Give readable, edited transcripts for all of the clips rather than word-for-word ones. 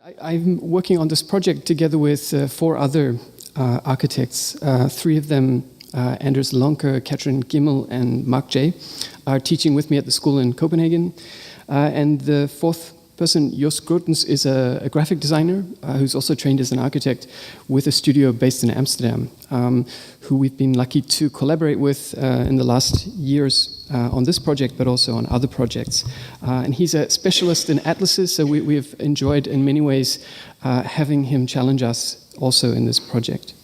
I'm working on this project together with 4 other architects. 3 of them, Anders Lonke, Katrin Gimmel, and Mark J., are teaching with me at the school in Copenhagen. And the 4th person, Jos Grotens, is a graphic designer who's also trained as an architect with a studio based in Amsterdam, who we've been lucky to collaborate with in the last years on this project, but also on other projects. And he's a specialist in atlases, so we've enjoyed in many ways having him challenge us also in this project.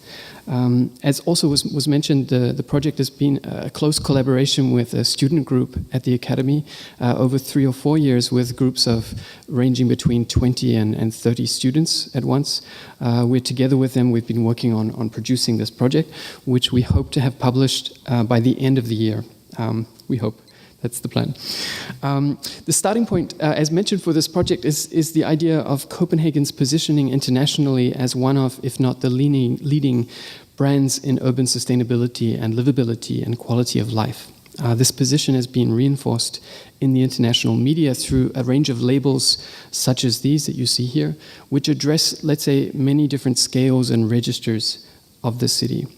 As also was mentioned, the project has been a close collaboration with a student group at the Academy over 3 or 4 years, with groups of ranging between 20 and 30 students at once. We're together with them. We've been working on producing this project, which we hope to have published by the end of the year. We hope. That's the plan. The starting point, as mentioned for this project, is the idea of Copenhagen's positioning internationally as one of, if not the leading brands in urban sustainability and livability and quality of life. This position has been reinforced in the international media through a range of labels such as these that you see here, which address, let's say, many different scales and registers of the city.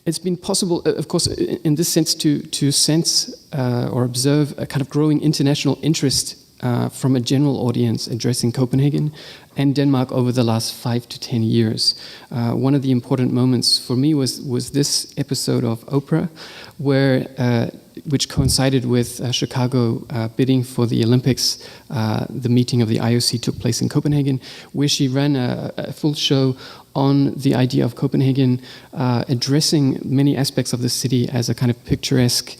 It's been possible, of course, in this sense, to sense or observe a kind of growing international interest from a general audience addressing Copenhagen and Denmark over the last 5 to 10 years. One of the important moments for me was this episode of Oprah, which coincided with Chicago bidding for the Olympics. The meeting of the IOC took place in Copenhagen, where she ran a full show on the idea of Copenhagen, addressing many aspects of the city as a kind of picturesque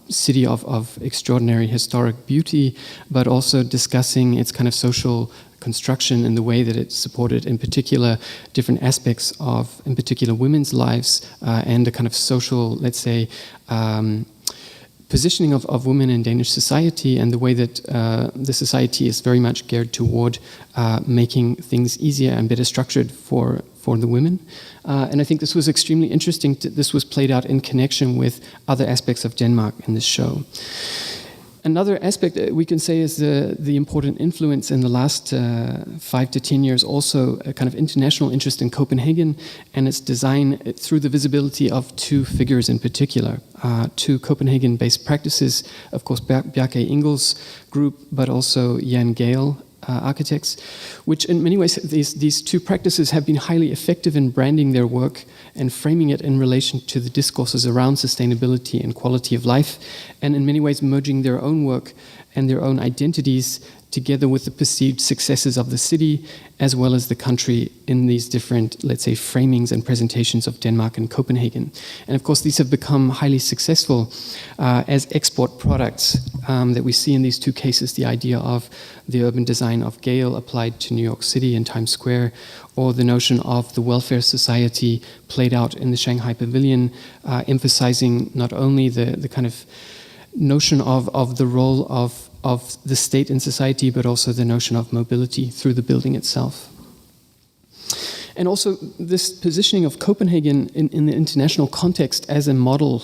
city of extraordinary historic beauty, but also discussing its kind of social construction and the way that it supported, in particular, different aspects of, in particular, women's lives and the kind of social, let's say, positioning of women in Danish society, and the way that the society is very much geared toward making things easier and better structured for the women. And I think this was extremely interesting. This was played out in connection with other aspects of Denmark in this show. Another aspect that we can say is the important influence in the last 5 to 10 years, also a kind of international interest in Copenhagen and its design through the visibility of 2 figures in particular. 2 Copenhagen-based practices, of course, Bjarke Ingels' group, but also Jan Gale architects, which in many ways these 2 practices have been highly effective in branding their work and framing it in relation to the discourses around sustainability and quality of life, and in many ways merging their own work and their own identities together with the perceived successes of the city as well as the country in these different, let's say, framings and presentations of Denmark and Copenhagen. And of course, these have become highly successful as export products that we see in these 2 cases, the idea of the urban design of Gale applied to New York City and Times Square, or the notion of the welfare society played out in the Shanghai Pavilion, emphasizing not only the kind of notion of the role of the state in society, but also the notion of mobility through the building itself. And also this positioning of Copenhagen in the international context as a model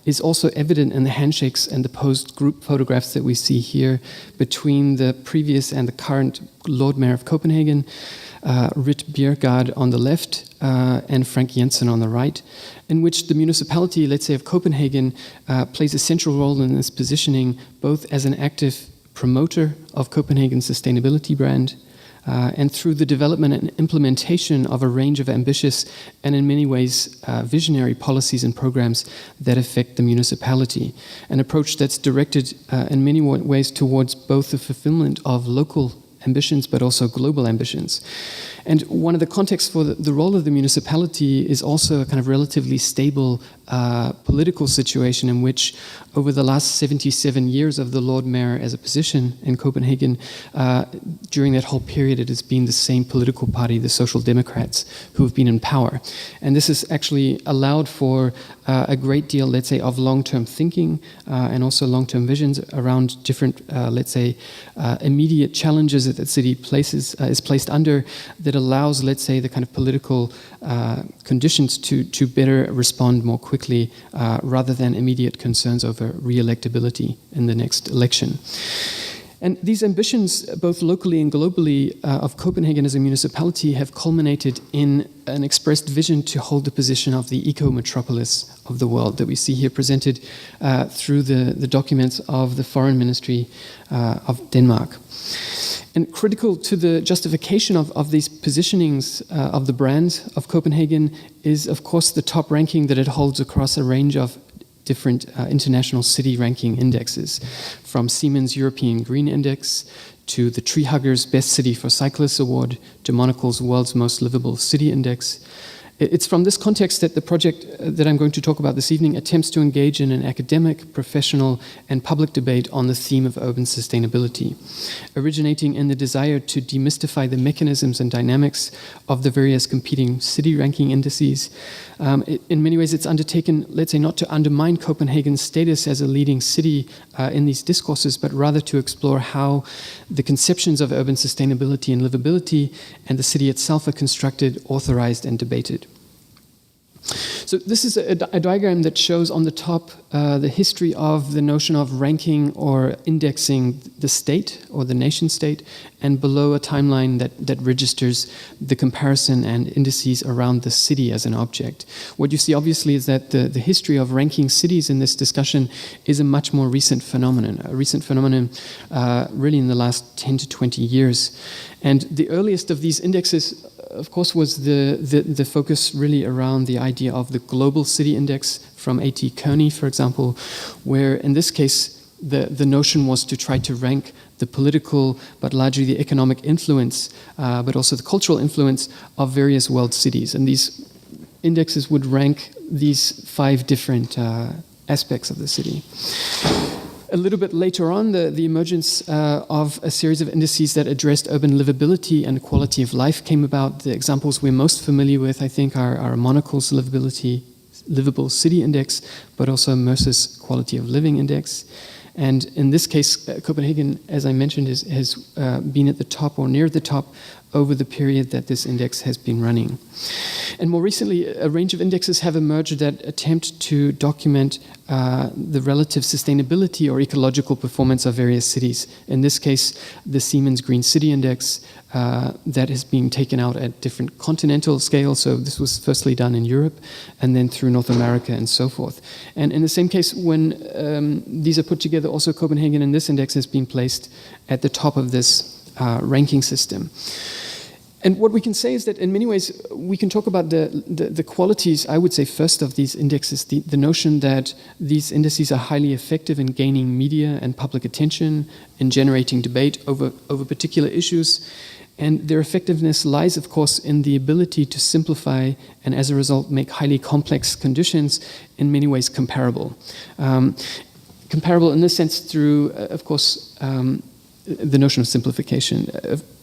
is also evident in the handshakes and the posed group photographs that we see here between the previous and the current Lord Mayor of Copenhagen, Rit Bjerregaard on the left and Frank Jensen on the right, in which the municipality, let's say, of Copenhagen plays a central role in this positioning, both as an active promoter of Copenhagen's sustainability brand and through the development and implementation of a range of ambitious and in many ways visionary policies and programs that affect the municipality. An approach that's directed in many ways towards both the fulfillment of local ambitions, but also global ambitions. And one of the contexts for the role of the municipality is also a kind of relatively stable political situation in which over the last 77 years of the Lord Mayor as a position in Copenhagen, during that whole period it has been the same political party, the Social Democrats, who have been in power. And this has actually allowed for a great deal, let's say, of long-term thinking and also long-term visions around different, let's say, immediate challenges that the city is placed under, that allows, let's say, the kind of political conditions to better respond more quickly rather than immediate concerns over re-electability in the next election. And these ambitions, both locally and globally, of Copenhagen as a municipality have culminated in an expressed vision to hold the position of the eco-metropolis of the world that we see here presented through the documents of the Foreign Ministry of Denmark. And critical to the justification of these positionings of the brand of Copenhagen is, of course, the top ranking that it holds across a range of different international city ranking indexes, from Siemens European Green Index to the Tree Huggers Best City for Cyclists Award to Monocle's World's Most Livable City Index. It's from this context that the project that I'm going to talk about this evening attempts to engage in an academic, professional, and public debate on the theme of urban sustainability, originating in the desire to demystify the mechanisms and dynamics of the various competing city ranking indices. In many ways, it's undertaken, let's say, not to undermine Copenhagen's status as a leading city in these discourses, but rather to explore how the conceptions of urban sustainability and livability and the city itself are constructed, authorized, and debated. So this is a diagram that shows on the top the history of the notion of ranking or indexing the state or the nation state, and below a timeline that registers the comparison and indices around the city as an object. What you see obviously is that the history of ranking cities in this discussion is a much more recent phenomenon, really in the last 10 to 20 years. And the earliest of these indexes, of course, was the focus really around the idea of the Global City Index from A.T. Kearney, for example, where in this case the notion was to try to rank the political but largely the economic influence, but also the cultural influence of various world cities. And these indexes would rank these 5 different aspects of the city. A little bit later on, the emergence of a series of indices that addressed urban livability and quality of life came about. The examples we're most familiar with, I think, are Monocle's Livable City Index, but also Mercer's Quality of Living Index. And in this case, Copenhagen, as I mentioned, has been at the top or near the top over the period that this index has been running. And more recently, a range of indexes have emerged that attempt to document the relative sustainability or ecological performance of various cities. In this case, the Siemens Green City Index that is being taken out at different continental scales. So this was firstly done in Europe and then through North America and so forth. And in the same case, when these are put together, also Copenhagen in this index has been placed at the top of this ranking system. And what we can say is that in many ways we can talk about the qualities, I would say first, of these indexes, the notion that these indices are highly effective in gaining media and public attention, in generating debate over particular issues. And their effectiveness lies, of course, in the ability to simplify and as a result make highly complex conditions in many ways comparable. Comparable in this sense through, of course, the notion of simplification.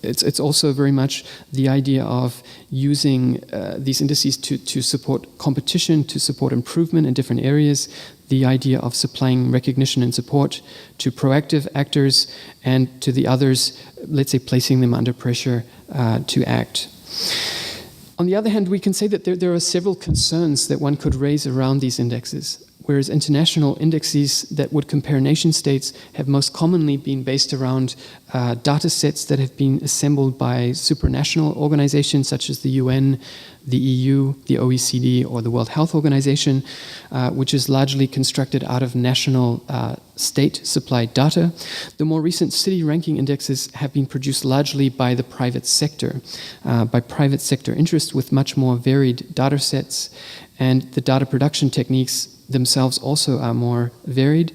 It's also very much the idea of using these indices to support competition, to support improvement in different areas, the idea of supplying recognition and support to proactive actors and to the others, let's say, placing them under pressure to act. On the other hand, we can say that there are several concerns that one could raise around these indexes. Whereas international indexes that would compare nation states have most commonly been based around data sets that have been assembled by supranational organizations such as the UN, the EU, the OECD, or the World Health Organization, which is largely constructed out of national state-supplied data. The more recent city ranking indexes have been produced largely by the private sector interests with much more varied data sets, and the data production techniques themselves also are more varied,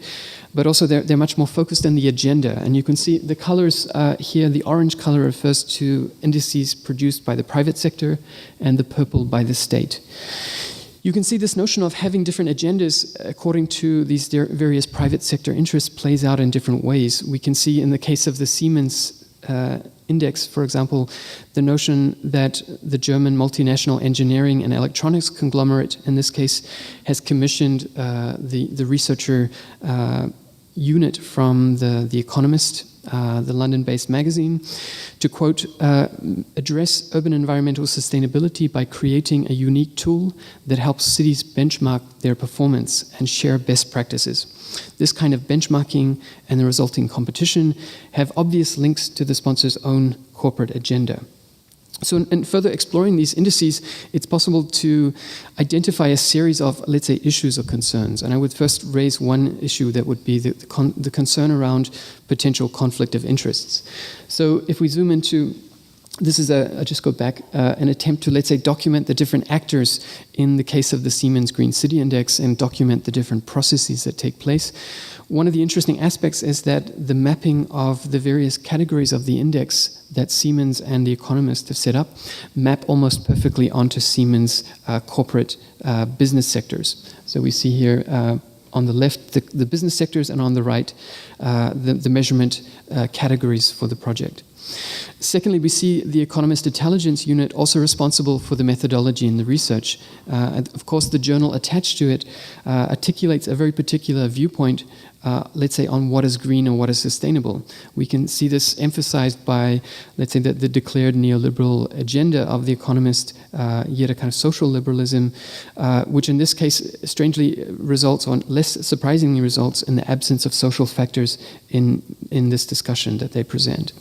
but also they're much more focused on the agenda. And you can see the colors here. The orange color refers to indices produced by the private sector, and the purple by the state. You can see this notion of having different agendas according to these various private sector interests plays out in different ways. We can see in the case of the Siemens Index, for example, the notion that the German multinational engineering and electronics conglomerate, in this case, has commissioned the researcher unit from the Economist the London-based magazine, to quote, address urban environmental sustainability by creating a unique tool that helps cities benchmark their performance and share best practices. This kind of benchmarking and the resulting competition have obvious links to the sponsor's own corporate agenda. So in further exploring these indices, it's possible to identify a series of, let's say, issues or concerns. And I would first raise one issue that would be the concern around potential conflict of interests. So if we zoom into, this is I'll just go back, an attempt to, let's say, document the different actors in the case of the Siemens Green City Index and document the different processes that take place. One of the interesting aspects is that the mapping of the various categories of the index that Siemens and The Economist have set up map almost perfectly onto Siemens' corporate business sectors. So we see here on the left the business sectors, and on the right the measurement categories for the project. Secondly, we see the Economist Intelligence Unit also responsible for the methodology in the research. And of course, the journal attached to it articulates a very particular viewpoint, let's say, on what is green and what is sustainable. We can see this emphasized by, let's say, the declared neoliberal agenda of The Economist, yet a kind of social liberalism, which in this case strangely results, or less surprisingly results, in the absence of social factors in this discussion that they present.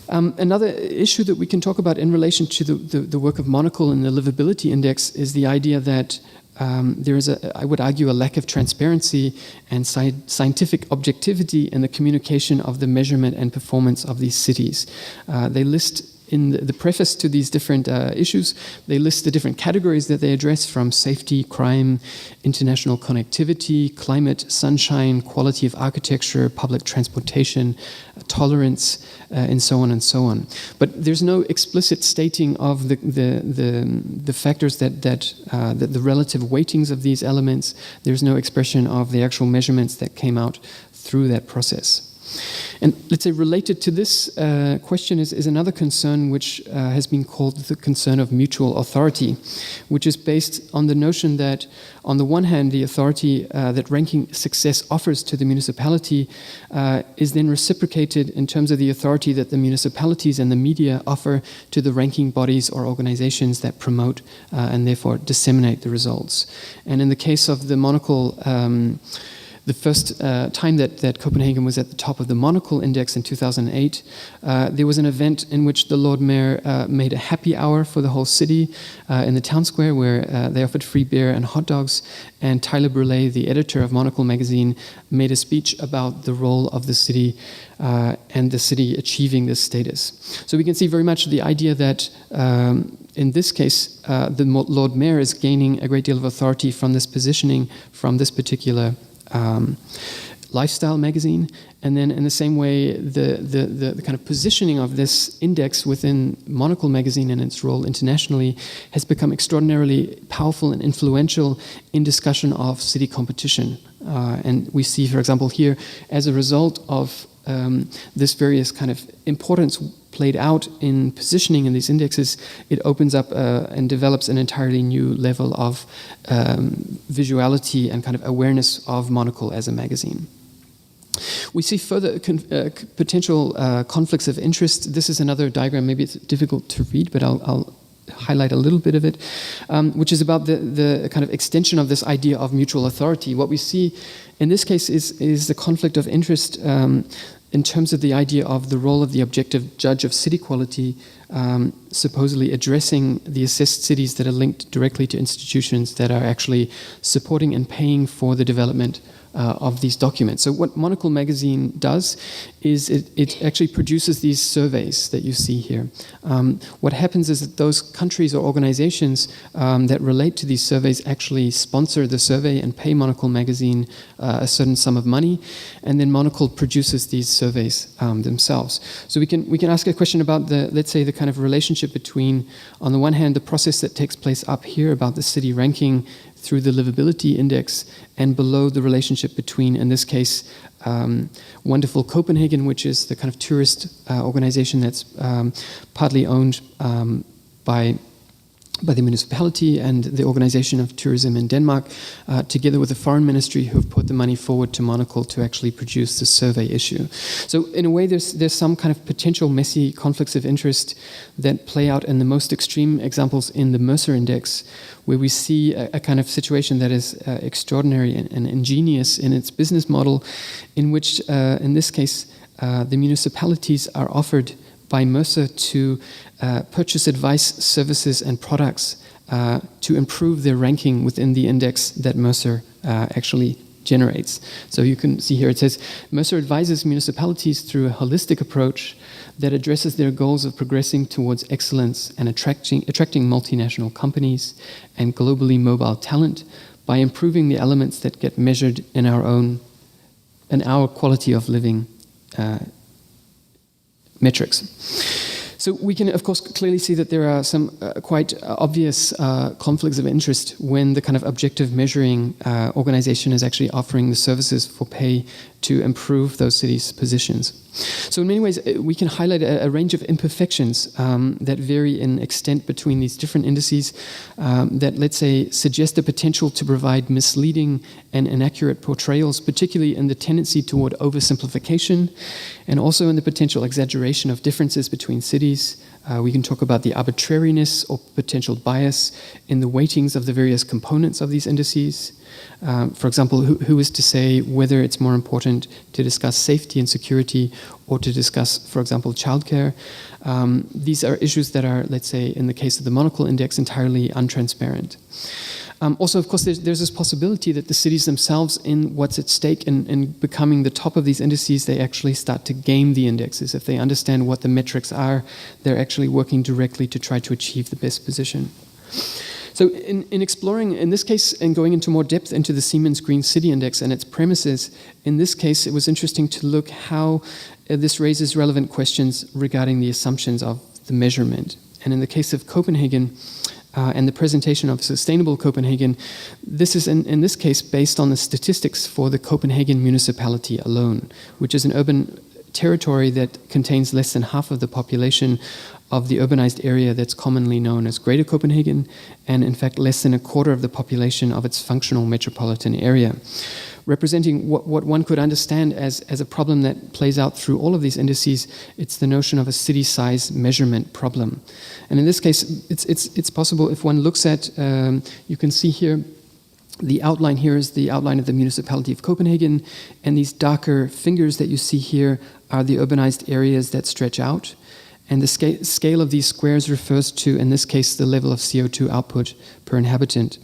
Another issue that we can talk about in relation to the work of Monocle and the Livability Index is the idea that there is, I would argue, a lack of transparency and scientific objectivity in the communication of the measurement and performance of these cities. They list in the preface to these different issues, they list the different categories that they address, from safety, crime, international connectivity, climate, sunshine, quality of architecture, public transportation, tolerance, and so on and so on. But there's no explicit stating of the factors that the relative weightings of these elements. There's no expression of the actual measurements that came out through that process. And let's say related to this question is another concern, which has been called the concern of mutual authority, which is based on the notion that, on the one hand, the authority that ranking success offers to the municipality is then reciprocated in terms of the authority that the municipalities and the media offer to the ranking bodies or organizations that promote and therefore disseminate the results. And in the case of the Monocle, the first time that Copenhagen was at the top of the Monocle Index in 2008, there was an event in which the Lord Mayor made a happy hour for the whole city in the town square, where they offered free beer and hot dogs. And Tyler Brulé, the editor of Monocle magazine, made a speech about the role of the city and the city achieving this status. So we can see very much the idea that in this case, the Lord Mayor is gaining a great deal of authority from this positioning, from this particular lifestyle magazine, and then in the same way the kind of positioning of this index within Monocle magazine and its role internationally has become extraordinarily powerful and influential in discussion of city competition. And we see, for example, here, as a result of this various kind of importance played out in positioning in these indexes, it opens up and develops an entirely new level of visuality and kind of awareness of Monocle as a magazine. We see further potential conflicts of interest. This is another diagram. Maybe it's difficult to read, but I'll highlight a little bit of it, which is about the kind of extension of this idea of mutual authority. What we see in this case is the conflict of interest in terms of the idea of the role of the objective judge of city quality, supposedly addressing the assessed cities that are linked directly to institutions that are actually supporting and paying for the development of these documents. So what Monocle magazine does is it actually produces these surveys that you see here. What happens is that those countries or organizations that relate to these surveys actually sponsor the survey and pay Monocle magazine a certain sum of money, and then Monocle produces these surveys themselves. So we can ask a question about let's say the kind of relationship between, on the one hand, the process that takes place up here about the city ranking through the livability index, and below the relationship between, in this case, wonderful Copenhagen, which is the kind of tourist organization that's partly owned by by the municipality and the Organization of Tourism in Denmark, together with the Foreign Ministry, who have put the money forward to Monocle to actually produce the survey issue. So in a way, there's some kind of potential messy conflicts of interest that play out in the most extreme examples in the Mercer Index, where we see a kind of situation that is extraordinary and ingenious in its business model, in which, in this case, the municipalities are offered by Mercer to purchase advice, services, and products to improve their ranking within the index that Mercer actually generates. So you can see here it says, Mercer advises municipalities through a holistic approach that addresses their goals of progressing towards excellence and attracting multinational companies and globally mobile talent by improving the elements that get measured in our quality of living metrics. So we can, of course, clearly see that there are some quite obvious conflicts of interest when the kind of objective measuring organization is actually offering the services for pay to improve those cities' positions. So in many ways, we can highlight a range of imperfections that vary in extent between these different indices that, let's say, suggest the potential to provide misleading and inaccurate portrayals, particularly in the tendency toward oversimplification and also in the potential exaggeration of differences between cities. We can talk about the arbitrariness or potential bias in the weightings of the various components of these indices. For example, who is to say whether it's more important to discuss safety and security or to discuss, for example, childcare? These are issues that are, let's say, in the case of the Monocle Index, entirely untransparent. Also, of course, there's this possibility that the cities themselves, in what's at stake in becoming the top of these indices, they actually start to game the indexes. If they understand what the metrics are, they're actually working directly to try to achieve the best position. So in exploring, in this case, and going into more depth into the Siemens Green City Index and its premises, in this case, it was interesting to look how this raises relevant questions regarding the assumptions of the measurement. And in the case of Copenhagen, and the presentation of Sustainable Copenhagen, this is in this case based on the statistics for the Copenhagen municipality alone, which is an urban territory that contains less than half of the population of the urbanized area that's commonly known as Greater Copenhagen, and in fact less than a quarter of the population of its functional metropolitan area, representing what one could understand as a problem that plays out through all of these indices. It's the notion of a city size measurement problem. And in this case, it's possible if one looks at, you can see here, the outline here is the outline of the municipality of Copenhagen, and these darker fingers that you see here are the urbanized areas that stretch out. And the scale of these squares refers to, in this case, the level of CO2 output per inhabitant.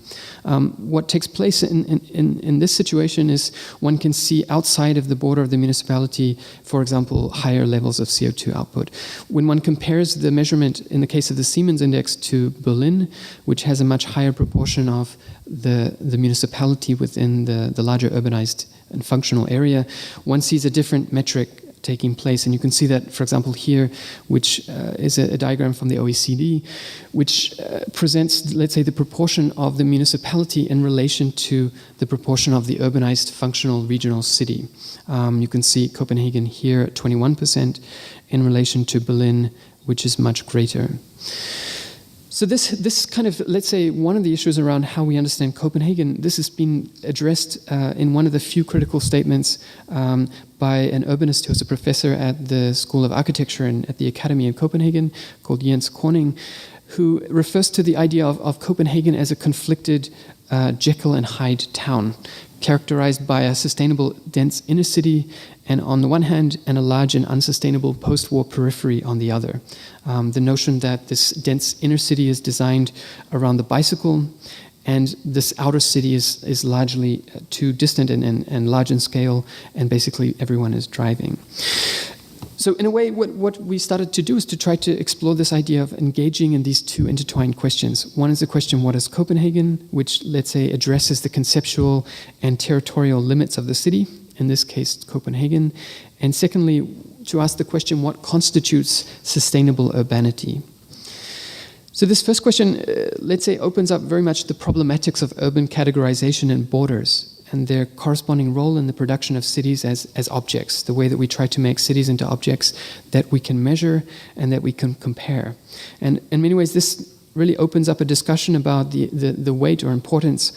What takes place in this situation is one can see outside of the border of the municipality, for example, higher levels of CO2 output. When one compares the measurement in the case of the Siemens Index to Berlin, which has a much higher proportion of the municipality within the larger urbanized and functional area, one sees a different metric taking place. And you can see that, for example, here, which is a diagram from the OECD, which presents, let's say, the proportion of the municipality in relation to the proportion of the urbanized functional regional city. You can see Copenhagen here at 21% in relation to Berlin, which is much greater. So this kind of, let's say, one of the issues around how we understand Copenhagen, this has been addressed in one of the few critical statements by an urbanist who's a professor at the School of Architecture and at the Academy in Copenhagen, called Jens Korning, who refers to the idea of Copenhagen as a conflicted Jekyll and Hyde town, characterized by a sustainable, dense inner city, and on the one hand, and a large and unsustainable post-war periphery on the other. The notion that this dense inner city is designed around the bicycle, and this outer city is largely too distant and large in scale, and basically everyone is driving. So in a way, what we started to do is to try to explore this idea of engaging in these two intertwined questions. One is the question, what is Copenhagen, which, let's say, addresses the conceptual and territorial limits of the city, in this case, Copenhagen. And secondly, to ask the question, what constitutes sustainable urbanity? So this first question, let's say, opens up very much the problematics of urban categorization and borders, and their corresponding role in the production of cities as objects, the way that we try to make cities into objects that we can measure and that we can compare. And in many ways, this really opens up a discussion about the weight or importance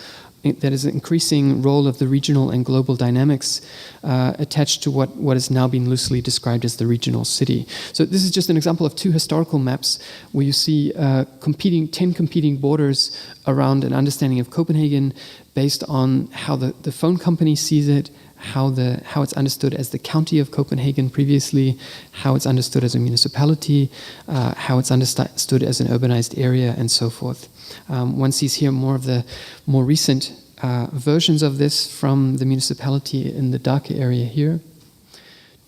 that is an increasing role of the regional and global dynamics attached to what has now been loosely described as the regional city. So this is just an example of two historical maps where you see 10 competing borders around an understanding of Copenhagen based on how the phone company sees it, how it's understood as the county of Copenhagen previously, how it's understood as a municipality, how it's understood as an urbanized area, and so forth. One sees here more of the more recent versions of this, from the municipality in the darker area here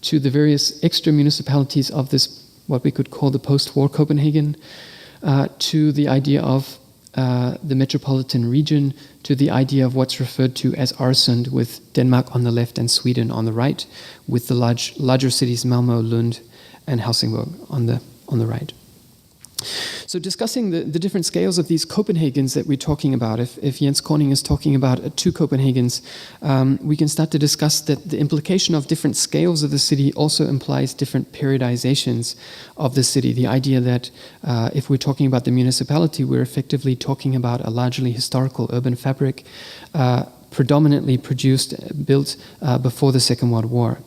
to the various extra municipalities of this, what we could call the post-war Copenhagen, to the idea of the metropolitan region, to the idea of what's referred to as Øresund, with Denmark on the left and Sweden on the right, with the larger cities Malmö, Lund, and Helsingborg on the right. So discussing the different scales of these Copenhagens that we're talking about, if Jens Corning is talking about two Copenhagens, we can start to discuss that the implication of different scales of the city also implies different periodizations of the city. The idea that if we're talking about the municipality, we're effectively talking about a largely historical urban fabric, predominantly built before the Second World War,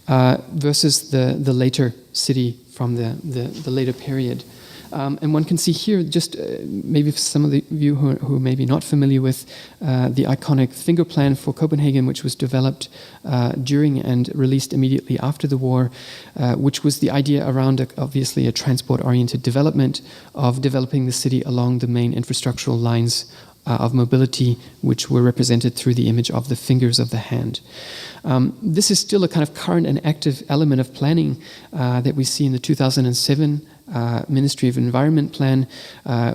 versus the later city from the later period. And one can see here, just maybe for some of you who may be not familiar with the iconic finger plan for Copenhagen, which was developed during and released immediately after the war, which was the idea around obviously a transport-oriented development of developing the city along the main infrastructural lines of mobility, which were represented through the image of the fingers of the hand. This is still a kind of current and active element of planning that we see in the 2007 Ministry of Environment plan,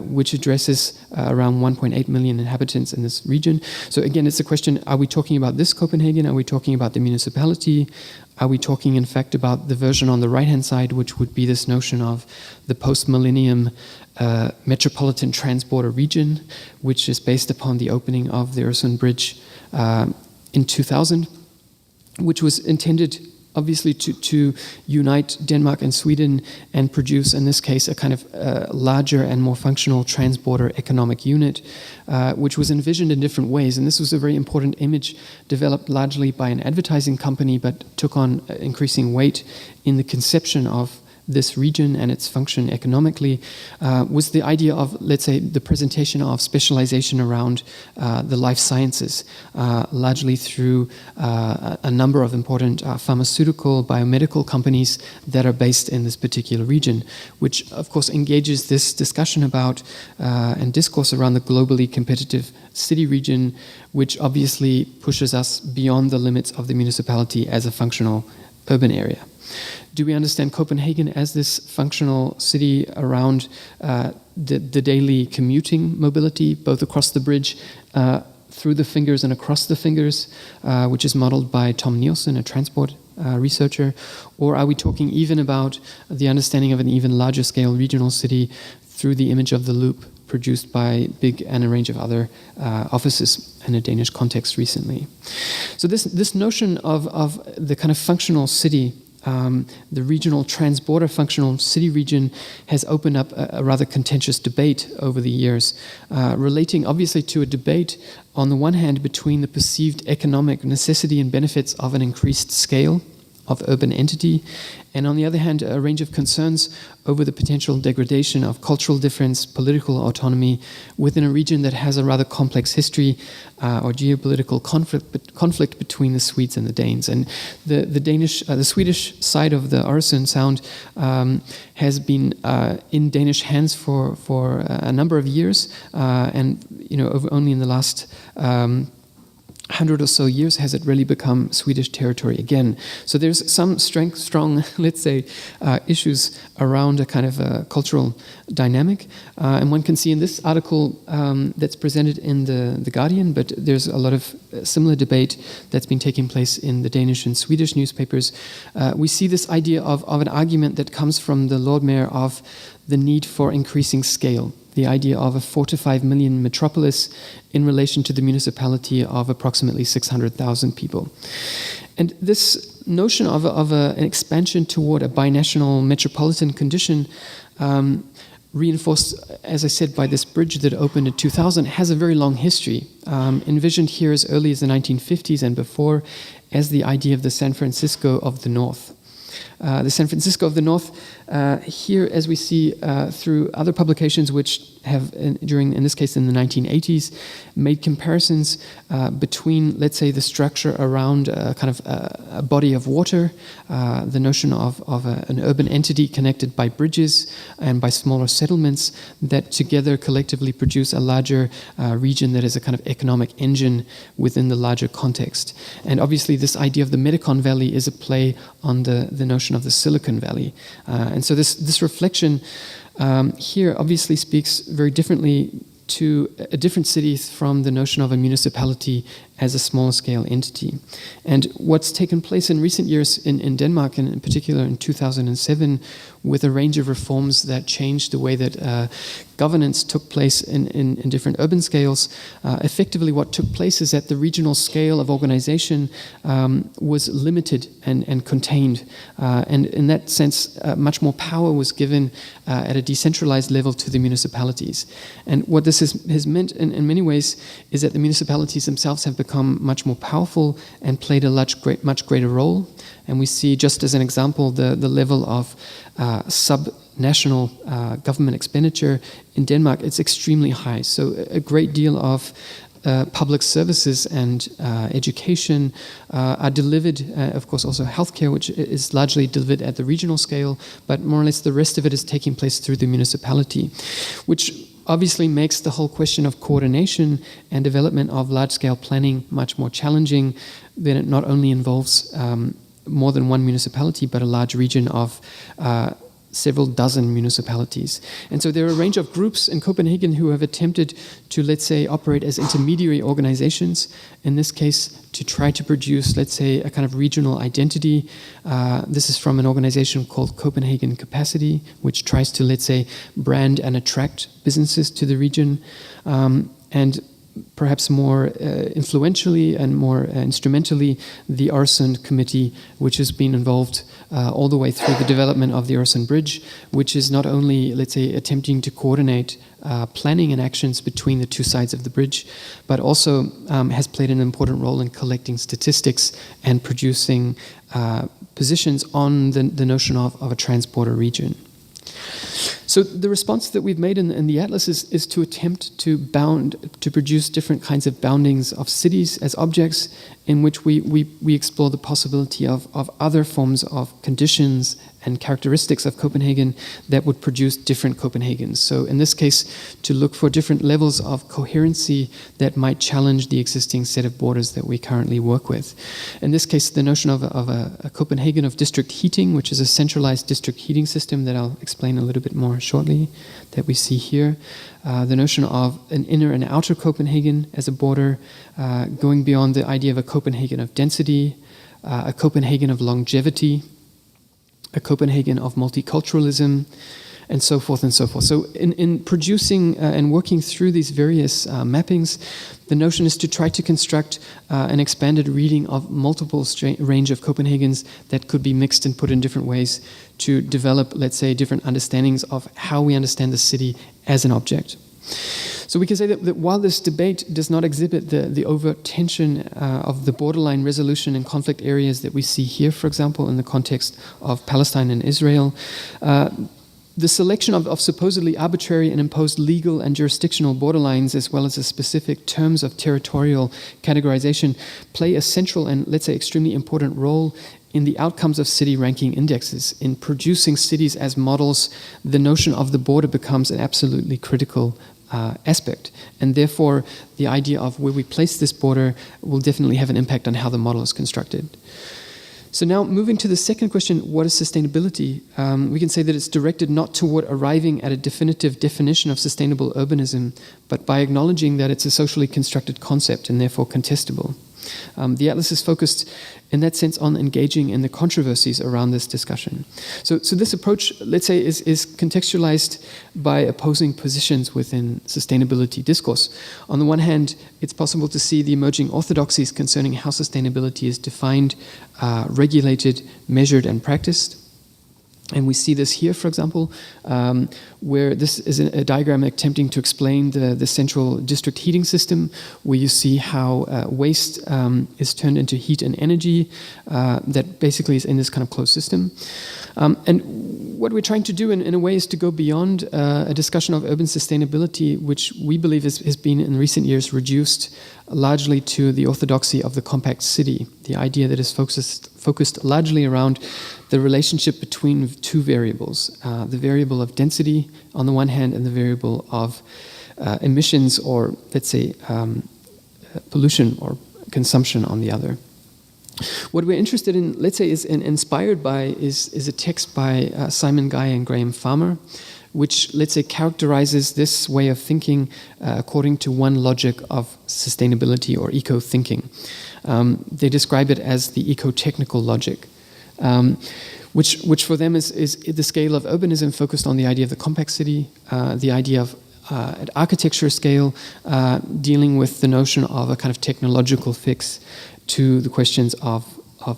which addresses around 1.8 million inhabitants in this region. So again, it's a question, are we talking about this Copenhagen? Are we talking about the municipality? Are we talking, in fact, about the version on the right-hand side, which would be this notion of the post-millennium metropolitan transborder region, which is based upon the opening of the Øresund Bridge in 2000, which was intended obviously to unite Denmark and Sweden and produce, in this case, a kind of larger and more functional transborder economic unit, which was envisioned in different ways. And this was a very important image developed largely by an advertising company, but took on increasing weight in the conception of this region and its function economically, was the idea of, let's say, the presentation of specialization around the life sciences, largely through a number of important pharmaceutical, biomedical companies that are based in this particular region, which of course engages this discussion about and discourse around the globally competitive city region, which obviously pushes us beyond the limits of the municipality as a functional urban area. Do we understand Copenhagen as this functional city around the daily commuting mobility, both across the bridge, through the fingers and across the fingers, which is modeled by Tom Nielsen, a transport researcher? Or are we talking even about the understanding of an even larger scale regional city through the image of the loop produced by Big and a range of other offices in a Danish context recently? So this notion of the kind of functional city, the regional transborder functional city region, has opened up a rather contentious debate over the years, relating obviously to a debate on the one hand between the perceived economic necessity and benefits of an increased scale of urban entity, and on the other hand, a range of concerns over the potential degradation of cultural difference, political autonomy within a region that has a rather complex history or geopolitical conflict between the Swedes and the Danes. And the Swedish side of the Øresund Sound has been in Danish hands for a number of years, and only in the last 100 or so years has it really become Swedish territory again. So there's some strong, let's say, issues around a kind of a cultural dynamic. And one can see in this article that's presented in the Guardian, but there's a lot of similar debate that's been taking place in the Danish and Swedish newspapers. We see this idea of an argument that comes from the Lord Mayor of the need for increasing scale, the idea of a 4 to 5 million metropolis in relation to the municipality of approximately 600,000 people. And this notion of an expansion toward a binational metropolitan condition reinforced, as I said, by this bridge that opened in 2000, has a very long history, envisioned here as early as the 1950s and before as the idea of the San Francisco of the North. The San Francisco of the North, here, as we see through other publications which have, in this case in the 1980s, made comparisons between, let's say, the structure around a kind of a body of water, the notion of an urban entity connected by bridges and by smaller settlements that together collectively produce a larger region that is a kind of economic engine within the larger context. And obviously this idea of the Metacon Valley is a play on the notion of the Silicon Valley. And so this reflection here obviously speaks very differently to a different city from the notion of a municipality as a smaller scale entity. And what's taken place in recent years in Denmark, and in particular in 2007, with a range of reforms that changed the way that governance took place in different urban scales, effectively what took place is that the regional scale of organization was limited and contained. And in that sense, much more power was given at a decentralized level to the municipalities. And what this has meant in many ways is that the municipalities themselves have become much more powerful and played a much greater role. And we see, just as an example, the level of sub-national government expenditure in Denmark. It's extremely high. So a great deal of public services and education are delivered, of course also healthcare, which is largely delivered at the regional scale, but more or less the rest of it is taking place through the municipality, which obviously makes the whole question of coordination and development of large-scale planning much more challenging. Then it not only involves more than one municipality, but a large region of several dozen municipalities. And so there are a range of groups in Copenhagen who have attempted to, let's say, operate as intermediary organizations, in this case, to try to produce, let's say, a kind of regional identity. This is from an organization called Copenhagen Capacity, which tries to, let's say, brand and attract businesses to the region. And perhaps more influentially and more instrumentally, the Øresund Committee, which has been involved all the way through the development of the Øresund Bridge, which is not only, let's say, attempting to coordinate planning and actions between the two sides of the bridge, but also has played an important role in collecting statistics and producing positions on the notion of a transporter region. So the response that we've made in the atlas is to attempt to produce different kinds of boundings of cities as objects, in which we explore the possibility of other forms of conditions and characteristics of Copenhagen that would produce different Copenhagens. So in this case, to look for different levels of coherency that might challenge the existing set of borders that we currently work with. In this case, the notion of a Copenhagen of district heating, which is a centralized district heating system that I'll explain a little bit more shortly, that we see here. The notion of an inner and outer Copenhagen as a border, going beyond the idea of a Copenhagen of density, a Copenhagen of longevity, a Copenhagen of multiculturalism, and so forth and so forth. So in producing and working through these various mappings, the notion is to try to construct an expanded reading of multiple range of Copenhagens that could be mixed and put in different ways to develop, let's say, different understandings of how we understand the city as an object. So we can say that while this debate does not exhibit the overt tension of the borderline resolution in conflict areas that we see here, for example, in the context of Palestine and Israel, the selection of supposedly arbitrary and imposed legal and jurisdictional borderlines, as well as the specific terms of territorial categorization, play a central and, let's say, extremely important role in the outcomes of city ranking indexes. In producing cities as models, the notion of the border becomes an absolutely critical aspect. And therefore, the idea of where we place this border will definitely have an impact on how the model is constructed. So now, moving to the second question, what is sustainability? We can say that it's directed not toward arriving at a definitive definition of sustainable urbanism, but by acknowledging that it's a socially constructed concept and therefore contestable. The atlas is focused in that sense on engaging in the controversies around this discussion. So this approach, let's say, is contextualized by opposing positions within sustainability discourse. On the one hand, it's possible to see the emerging orthodoxies concerning how sustainability is defined, regulated, measured, and practiced. And we see this here, for example, where this is a diagram attempting to explain the central district heating system, where you see how waste is turned into heat and energy that basically is in this kind of closed system. And what we're trying to do in a way is to go beyond a discussion of urban sustainability, which we believe has been in recent years reduced largely to the orthodoxy of the compact city, the idea that is focused largely around the relationship between two variables, the variable of density on the one hand and the variable of emissions or, let's say, pollution or consumption on the other. What we're interested in, let's say, is inspired by is a text by Simon Guy and Graham Farmer, which, let's say, characterizes this way of thinking according to one logic of sustainability or eco-thinking. They describe it as the eco-technical logic, which for them is the scale of urbanism focused on the idea of the compact city, the idea of at architecture scale, dealing with the notion of a kind of technological fix to the questions of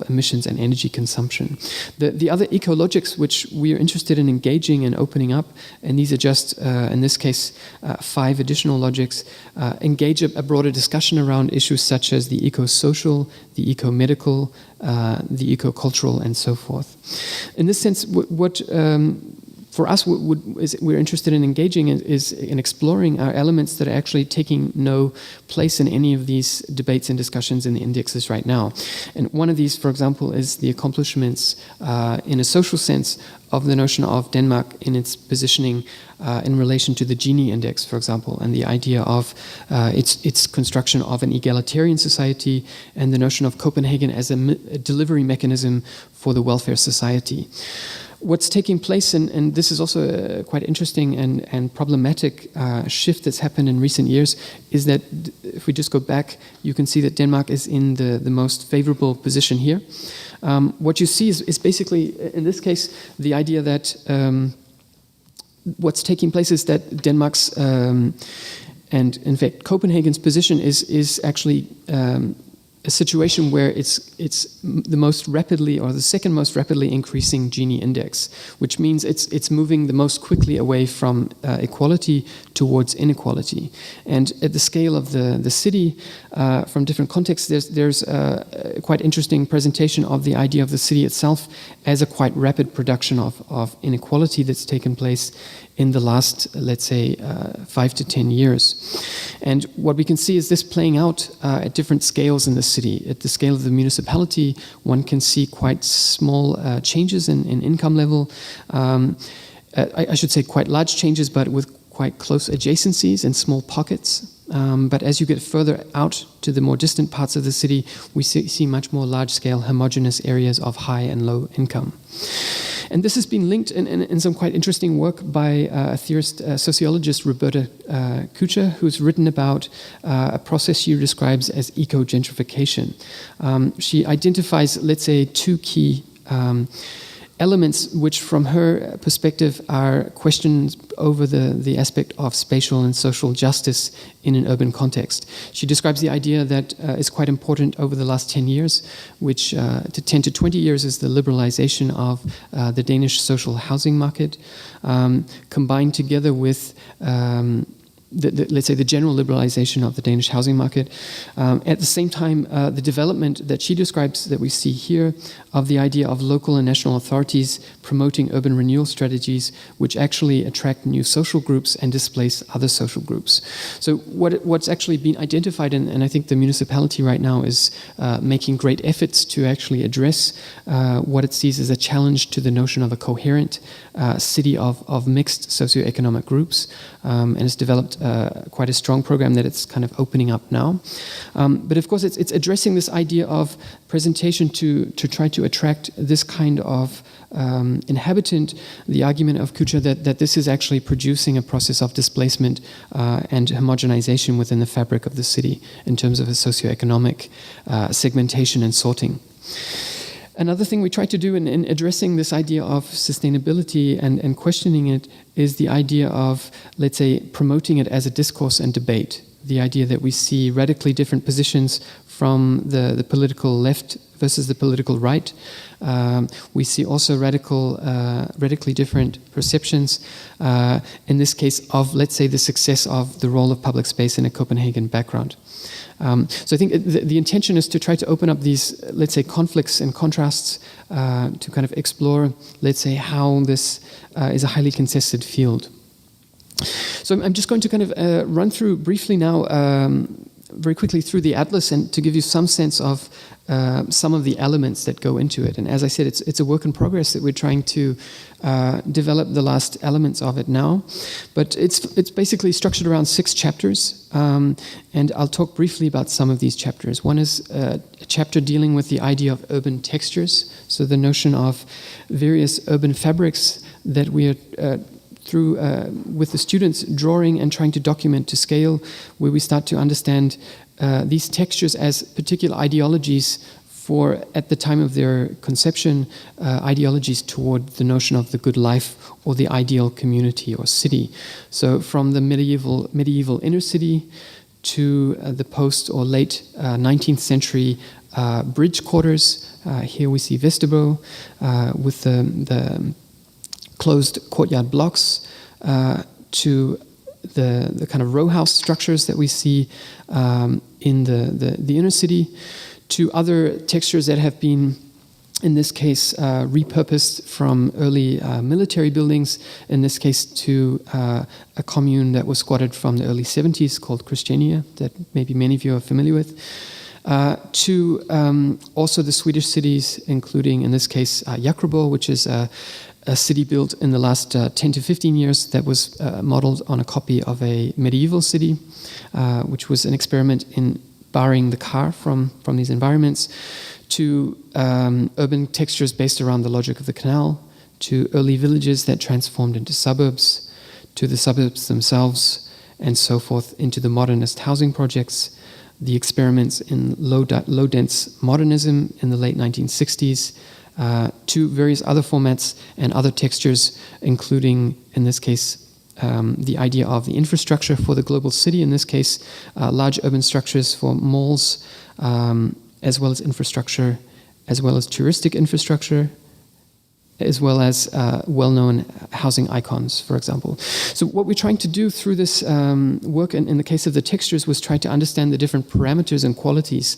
emissions and energy consumption. The other ecologics which we are interested in engaging and opening up, and these are just, in this case, 5 additional logics, engage a broader discussion around issues such as the eco-social, the eco-medical, the eco-cultural, and so forth. In this sense, what for us, we're interested in engaging is in exploring our elements that are actually taking no place in any of these debates and discussions in the indexes right now. And one of these, for example, is the accomplishments in a social sense of the notion of Denmark in its positioning in relation to the Gini index, for example, and the idea of its construction of an egalitarian society and the notion of Copenhagen as a delivery mechanism for the welfare society. What's taking place, and this is also a quite interesting and problematic shift that's happened in recent years, is that if we just go back, you can see that Denmark is in the most favorable position here. What you see is basically, in this case, the idea that what's taking place is that Denmark's, and in fact Copenhagen's position is actually a situation where it's the most rapidly or the second most rapidly increasing Gini index, which means it's moving the most quickly away from equality towards inequality. And at the scale of the city, from different contexts, there's a quite interesting presentation of the idea of the city itself as a quite rapid production of inequality that's taken place in the last, let's say, 5 to 10 years. And what we can see is this playing out at different scales in the city. At the scale of the municipality, one can see quite small changes in income level. I should say quite large changes, but with quite close adjacencies and small pockets. But as you get further out to the more distant parts of the city, we see much more large-scale homogeneous areas of high and low income. And this has been linked in some quite interesting work by a theorist, sociologist, Roberta Kucher, who's written about a process she describes as eco-gentrification. She identifies, let's say, 2 key elements which from her perspective are questions over the aspect of spatial and social justice in an urban context. She describes the idea that is quite important over the last 10 years, which to 10 to 20 years is the liberalization of the Danish social housing market, combined together with let's say the general liberalization of the Danish housing market. At the same time, the development that she describes that we see here of the idea of local and national authorities promoting urban renewal strategies which actually attract new social groups and displace other social groups. So what's actually been identified, and I think the municipality right now is making great efforts to actually address what it sees as a challenge to the notion of a coherent city of mixed socioeconomic groups, and it's developed quite a strong program that it's kind of opening up now. But of course it's addressing this idea of presentation to try to attract this kind of inhabitant, the argument of Kucher that this is actually producing a process of displacement and homogenization within the fabric of the city in terms of a socioeconomic segmentation and sorting. Another thing we try to do in addressing this idea of sustainability and questioning it is the idea of, let's say, promoting it as a discourse and debate. The idea that we see radically different positions from the political left versus the political right. We see also radically different perceptions, in this case of, let's say, the success of the role of public space in a Copenhagen background. So I think the intention is to try to open up these, let's say, conflicts and contrasts, to kind of explore, let's say, how this is a highly contested field. So I'm just going to kind of run through briefly now, very quickly through the atlas, and to give you some sense of some of the elements that go into it. And as I said, it's a work in progress that we're trying to develop the last elements of it now. But it's basically structured around 6 chapters, and I'll talk briefly about some of these chapters. One is a chapter dealing with the idea of urban textures, so the notion of various urban fabrics that we are through with the students drawing and trying to document to scale, where we start to understand these textures as particular ideologies for, at the time of their conception, ideologies toward the notion of the good life or the ideal community or city. So from the medieval inner city to the post or late 19th century bridge quarters. Here we see vestibule with the closed courtyard blocks, to the kind of row house structures that we see in the inner city, to other textures that have been, in this case, repurposed from early military buildings, in this case to a commune that was squatted from the early 70s called Christiania, that maybe many of you are familiar with, to also the Swedish cities, including, in this case, Jakobro, which is a city built in the last 10 to 15 years that was modeled on a copy of a medieval city, which was an experiment in barring the car from these environments, to urban textures based around the logic of the canal, to early villages that transformed into suburbs, to the suburbs themselves, and so forth, into the modernist housing projects, the experiments in low-dense modernism in the late 1960s, to various other formats and other textures, including, in this case, the idea of the infrastructure for the global city, in this case, large urban structures for malls, as well as infrastructure, as well as touristic infrastructure, as well as well-known housing icons, for example. So what we're trying to do through this work, in the case of the textures, was try to understand the different parameters and qualities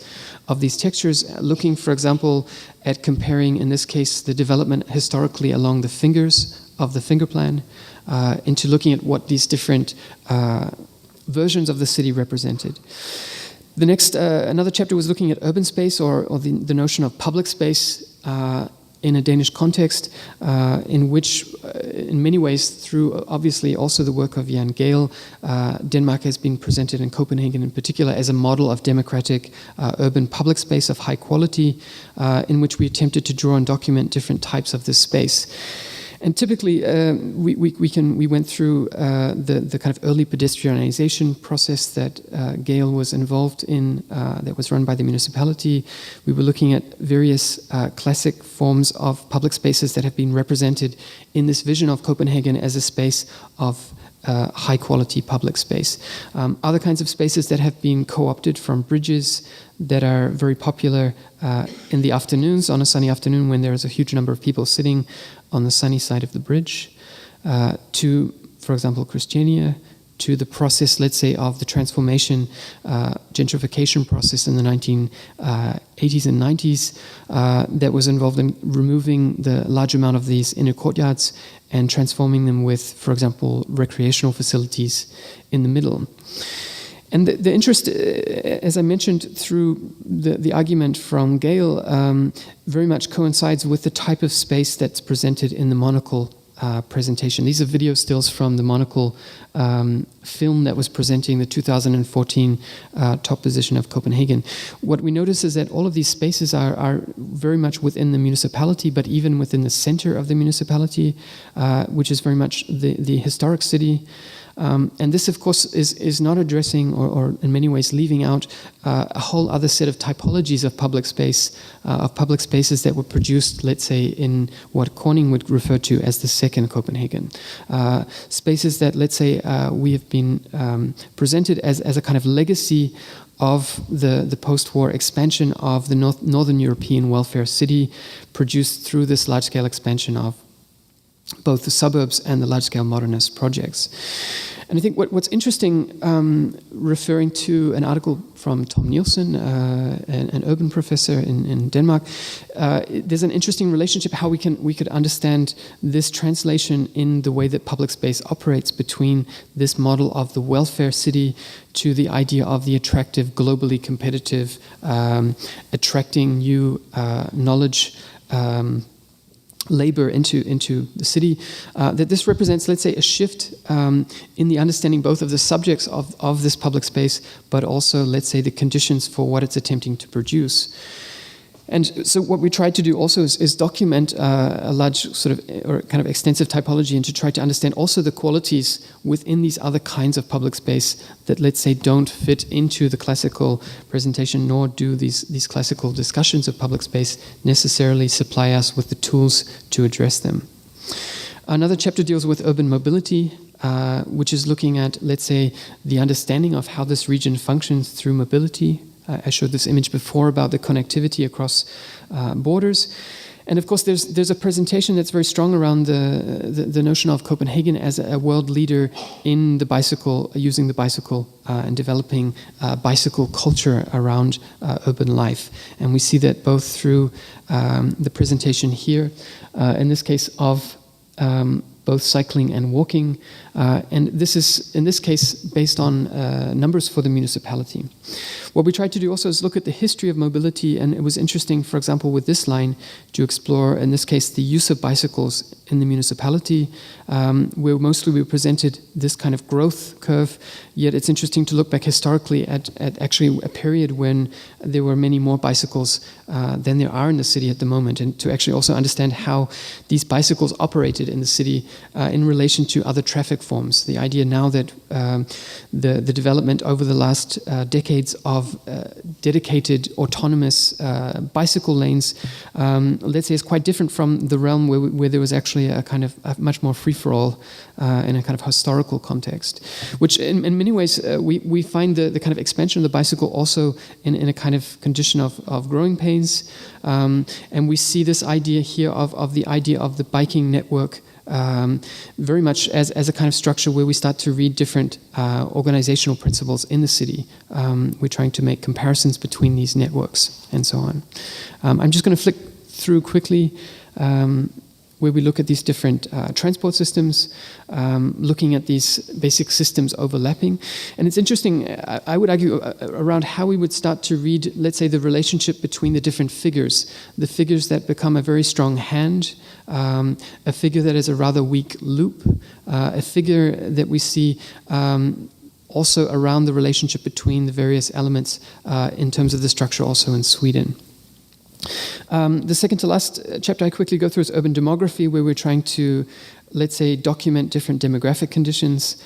of these textures, looking, for example, at comparing, in this case, the development historically along the fingers of the finger plan, into looking at what these different versions of the city represented. The next, another chapter was looking at urban space, or the notion of public space, in a Danish context, in which, in many ways, through obviously also the work of Jan Gehl, Denmark has been presented in Copenhagen in particular as a model of democratic urban public space of high quality, in which we attempted to draw and document different types of this space. And typically, we went through the kind of early pedestrianization process that Gehl was involved in, that was run by the municipality. We were looking at various classic forms of public spaces that have been represented in this vision of Copenhagen as a space of high quality public space. Other kinds of spaces that have been co-opted from bridges that are very popular in the afternoons, on a sunny afternoon when there is a huge number of people sitting on the sunny side of the bridge, to, for example, Christiania, to the process, let's say, of the transformation, gentrification process in the 1980s and 90s that was involved in removing the large amount of these inner courtyards and transforming them with, for example, recreational facilities in the middle. And the interest, as I mentioned, through the argument from Gehl, very much coincides with the type of space that's presented in the monocle presentation. These are video stills from the monocle film that was presenting the 2014 top position of Copenhagen. What we notice is that all of these spaces are very much within the municipality, but even within the center of the municipality, which is very much the historic city. And this, of course, is not addressing or in many ways leaving out a whole other set of typologies of public space, of public spaces that were produced, let's say, in what Corning would refer to as the second Copenhagen. Spaces that, let's say, we have been presented as a kind of legacy of the post-war expansion of the Northern European welfare city, produced through this large-scale expansion of both the suburbs and the large-scale modernist projects. And I think what's interesting, referring to an article from Tom Nielsen, an urban professor in Denmark, there's an interesting relationship how we could understand this translation in the way that public space operates between this model of the welfare city to the idea of the attractive, globally competitive, attracting new knowledge, labor into the city, that this represents, let's say, a shift in the understanding both of the subjects of this public space, but also, let's say, the conditions for what it's attempting to produce. And so what we tried to do also is document a large sort of, or kind of extensive typology, and to try to understand also the qualities within these other kinds of public space that, let's say, don't fit into the classical presentation, nor do these classical discussions of public space necessarily supply us with the tools to address them. Another chapter deals with urban mobility, which is looking at, let's say, the understanding of how this region functions through mobility. I showed this image before about the connectivity across borders. And of course, there's a presentation that's very strong around the notion of Copenhagen as a world leader in the bicycle, using the bicycle and developing bicycle culture around urban life. And we see that both through the presentation here, in this case of both cycling and walking, and this is, in this case, based on numbers for the municipality. What we tried to do also is look at the history of mobility, and it was interesting, for example, with this line, to explore, in this case, the use of bicycles in the municipality, where mostly we presented this kind of growth curve, yet it's interesting to look back historically at actually a period when there were many more bicycles than there are in the city at the moment, and to actually also understand how these bicycles operated in the city in relation to other traffic forms. The idea now that the development over the last decades of dedicated autonomous bicycle lanes, let's say, is quite different from the realm where there was actually a kind of a much more free-for-all in a kind of historical context, which in many ways we find the kind of expansion of the bicycle also in a kind of condition of growing pains, and we see this idea here of the idea of the biking network very much as a kind of structure where we start to read different organizational principles in the city. We're trying to make comparisons between these networks and so on. I'm just going to flick through quickly where we look at these different transport systems, looking at these basic systems overlapping. And it's interesting, I would argue, around how we would start to read, let's say, the relationship between the different figures, the figures that become a very strong hand, a figure that is a rather weak loop, a figure that we see also around the relationship between the various elements in terms of the structure also in Sweden. The second to last chapter I quickly go through is urban demography, where we're trying to, let's say, document different demographic conditions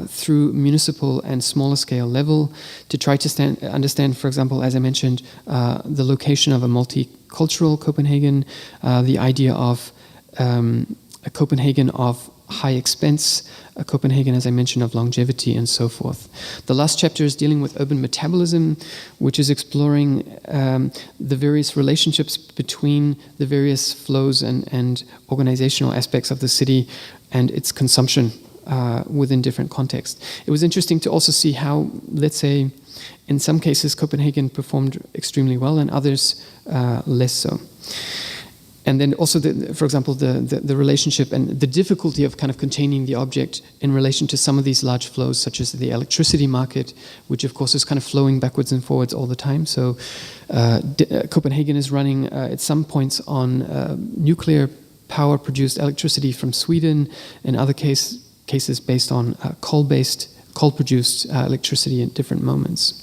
through municipal and smaller scale level to try to understand, for example, as I mentioned, the location of a multicultural Copenhagen, the idea of a Copenhagen of high expense, a Copenhagen, as I mentioned, of longevity and so forth. The last chapter is dealing with urban metabolism, which is exploring the various relationships between the various flows and organizational aspects of the city and its consumption within different contexts. It was interesting to also see how, let's say, in some cases Copenhagen performed extremely well and others less so. And then also, for example, the relationship and the difficulty of kind of containing the object in relation to some of these large flows, such as the electricity market, which of course is kind of flowing backwards and forwards all the time. So Copenhagen is running at some points on nuclear power-produced electricity from Sweden, in other cases based on coal-produced electricity at different moments.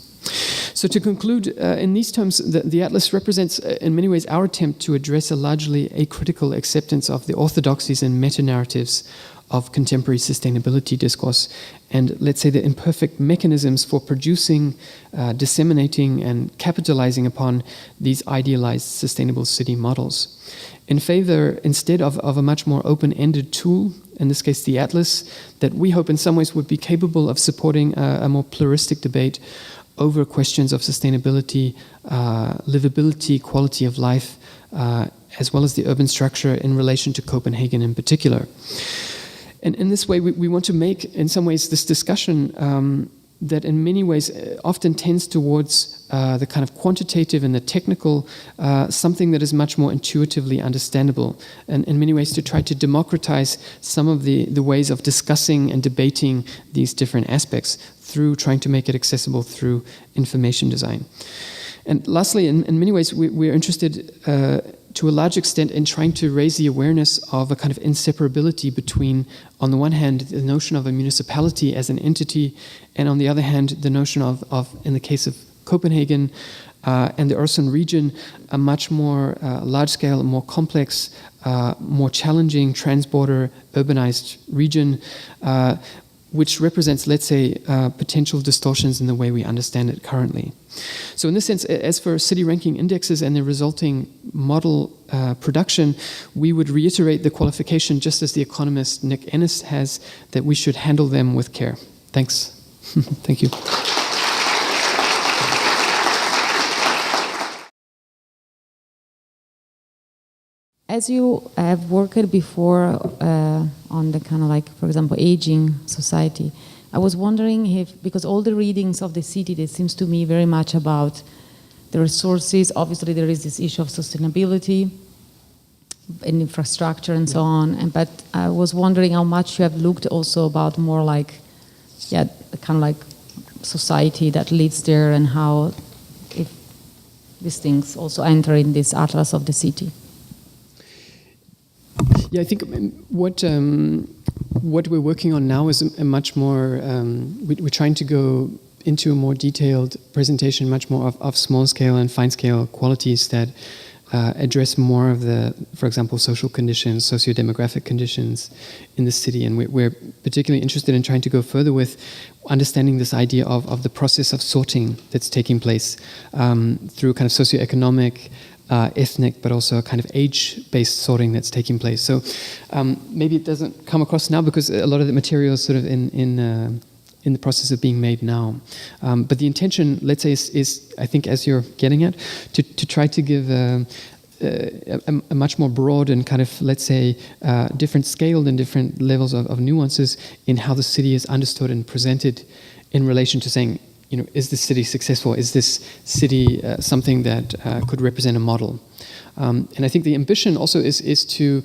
So to conclude, in these terms, the Atlas represents in many ways our attempt to address a largely acritical acceptance of the orthodoxies and meta-narratives of contemporary sustainability discourse, and let's say the imperfect mechanisms for producing, disseminating, and capitalizing upon these idealized sustainable city models. In favor, instead of a much more open-ended tool, in this case the Atlas, that we hope in some ways would be capable of supporting a more pluralistic debate over questions of sustainability, livability, quality of life, as well as the urban structure in relation to Copenhagen in particular. And in this way, we want to make, in some ways, this discussion that in many ways often tends towards the kind of quantitative and the technical, something that is much more intuitively understandable, and in many ways to try to democratize some of the ways of discussing and debating these different aspects through trying to make it accessible through information design. And lastly, in many ways, we're interested to a large extent in trying to raise the awareness of a kind of inseparability between, on the one hand, the notion of a municipality as an entity, and on the other hand, the notion of in the case of Copenhagen and the Øresund region, a much more large-scale, more complex, more challenging transborder urbanized region, which represents, let's say, potential distortions in the way we understand it currently. So in this sense, as for city ranking indexes and the resulting model production, we would reiterate the qualification, just as the economist Nick Ennis has, that we should handle them with care. Thanks. Thank you. As you have worked before on the kind of like, for example, aging society, I was wondering if, because all the readings of the city, it seems to me very much about the resources. Obviously, there is this issue of sustainability and infrastructure and so on. But I was wondering how much you have looked also about more like, yeah, kind of like society that lives there, and how if these things also enter in this atlas of the city. Yeah, I think what we're working on now is a much more, we're trying to go into a more detailed presentation, much more of small scale and fine scale qualities that address more of the, for example, social conditions, socio-demographic conditions in the city. And we're particularly interested in trying to go further with understanding this idea of the process of sorting that's taking place through kind of socioeconomic, ethnic, but also a kind of age-based sorting that's taking place. So maybe it doesn't come across now because a lot of the material is sort of in the process of being made now. But the intention, let's say, is I think, as you're getting at, to try to give a much more broad and kind of, let's say, different scaled and different levels of nuances in how the city is understood and presented in relation to saying, you know, is this city successful? Is this city something that could represent a model? And I think the ambition also is to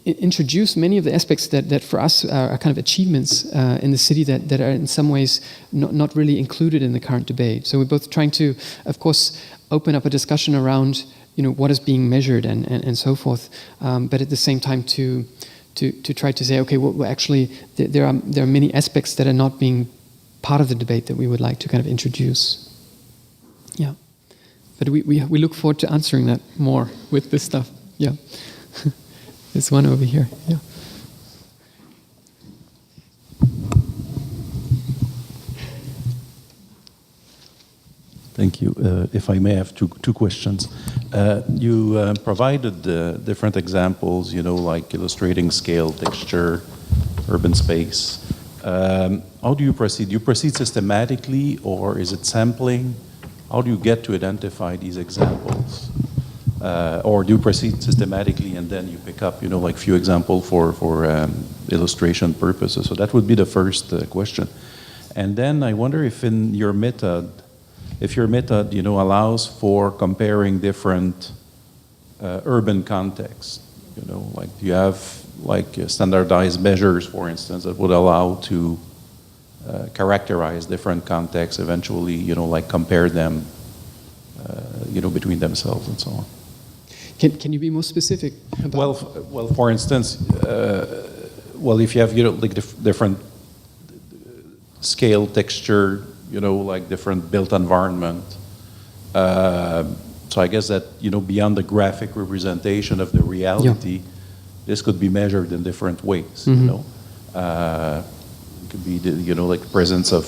introduce many of the aspects that for us are kind of achievements in the city that are in some ways not really included in the current debate. So we're both trying to, of course, open up a discussion around, you know, what is being measured and so forth, but at the same time to try to say, okay, well actually there are many aspects that are not being part of the debate that we would like to kind of introduce. Yeah. But we look forward to answering that more with this stuff. Yeah. There's one over here. Yeah. Thank you. If I may have two questions. You provided different examples, you know, like illustrating scale, texture, urban space. How do you proceed? Do you proceed systematically, or is it sampling? How do you get to identify these examples? Or do you proceed systematically and then you pick up, you know, like few examples for illustration purposes? So that would be the first question. And then I wonder if in your method, you know, allows for comparing different urban contexts, you know, like do you have like standardized measures, for instance, that would allow to characterize different contexts, eventually, you know, like compare them, you know, between themselves and so on. Can you be more specific about? Well, for instance, if you have, you know, like different scale, texture, you know, like different built environment. So I guess that, you know, beyond the graphic representation of the reality, this could be measured in different ways, Mm-hmm. you know. It could be, you know, like presence of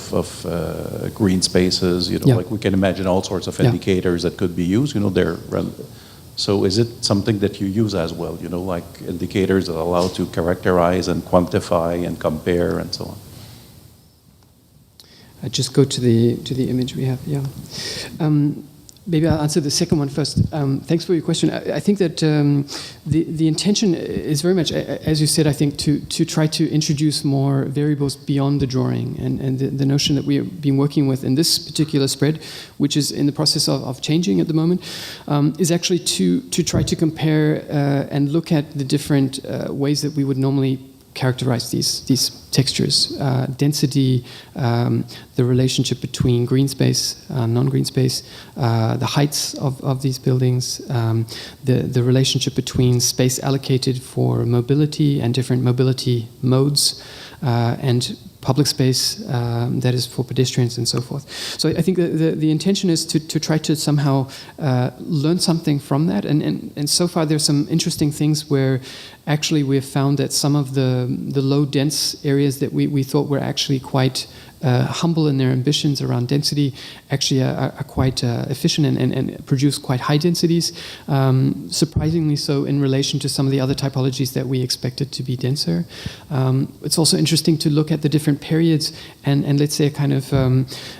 green spaces, you know, Yeah. like we can imagine all sorts of Yeah. indicators that could be used, you know, so is it something that you use as well, you know, like indicators that allow to characterize and quantify and compare and so on? I just go to the image we have. Yeah. Maybe I'll answer the second one first. Thanks for your question. I think that the intention is very much, as you said, I think to try to introduce more variables beyond the drawing, and the notion that we have been working with in this particular spread, which is in the process of changing at the moment, is actually to try to compare and look at the different ways that we would normally characterize these textures, density, the relationship between green space, non-green space, the heights of these buildings, the relationship between space allocated for mobility and different mobility modes, and public space that is for pedestrians and so forth. So I think the intention is to try to somehow learn something from that, and so far there's some interesting things where actually we have found that some of the low dense areas that we thought were actually quite humble in their ambitions around density actually are quite efficient and produce quite high densities, surprisingly so in relation to some of the other typologies that we expected to be denser. It's also interesting to look at the different periods and let's say a kind of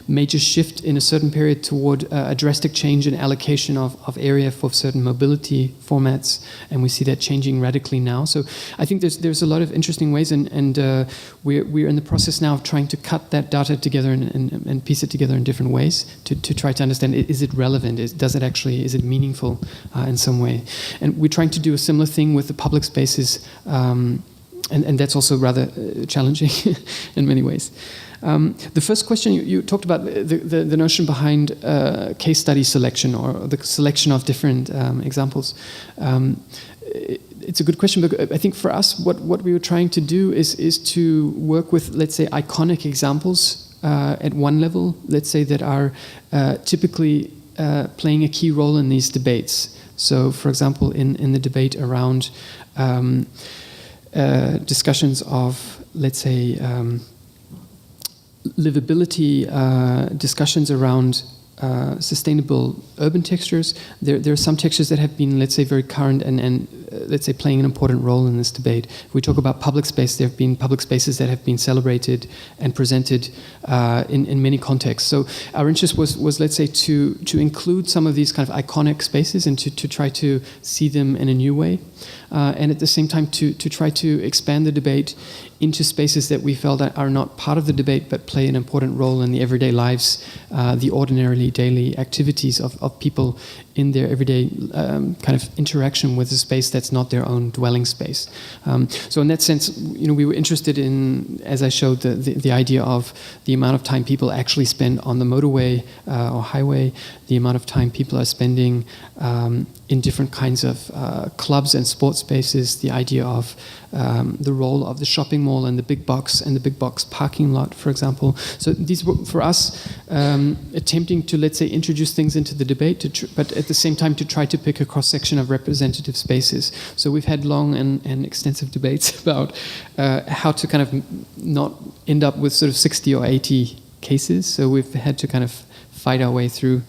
major shift in a certain period toward a drastic change in allocation of area for certain mobility formats, and we see that changing radically now. So I think there's a lot of interesting ways, and we're in the process now of trying to cut that data together and piece it together in different ways to try to understand, is it relevant? Is it meaningful in some way? And we're trying to do a similar thing with the public spaces, and that's also rather challenging in many ways. The first question, you talked about the notion behind case study selection, or the selection of different examples. It's a good question, but I think for us, what we were trying to do is to work with, let's say, iconic examples at one level, let's say, that are typically playing a key role in these debates. So, for example, in the debate around discussions of, let's say, livability, discussions around sustainable urban textures. There are some textures that have been, let's say, very current and let's say playing an important role in this debate. If we talk about public space, there have been public spaces that have been celebrated and presented in many contexts. So our interest was let's say, to include some of these kind of iconic spaces and to try to see them in a new way. And at the same time to try to expand the debate into spaces that we felt are not part of the debate but play an important role in the everyday lives, the ordinarily daily activities of people in their everyday kind of interaction with a space that's not their own dwelling space. So in that sense, we were interested in, as I showed, the idea of the amount of time people actually spend on the motorway or highway, the amount of time people are spending in different kinds of clubs and sports spaces, the idea of the role of the shopping mall and the big box parking lot, for example. So these were, for us, attempting to, let's say, introduce things into the debate, but at the same time to try to pick a cross-section of representative spaces. So we've had long and extensive debates about how to kind of not end up with sort of 60 or 80 cases. So we've had to kind of fight our way through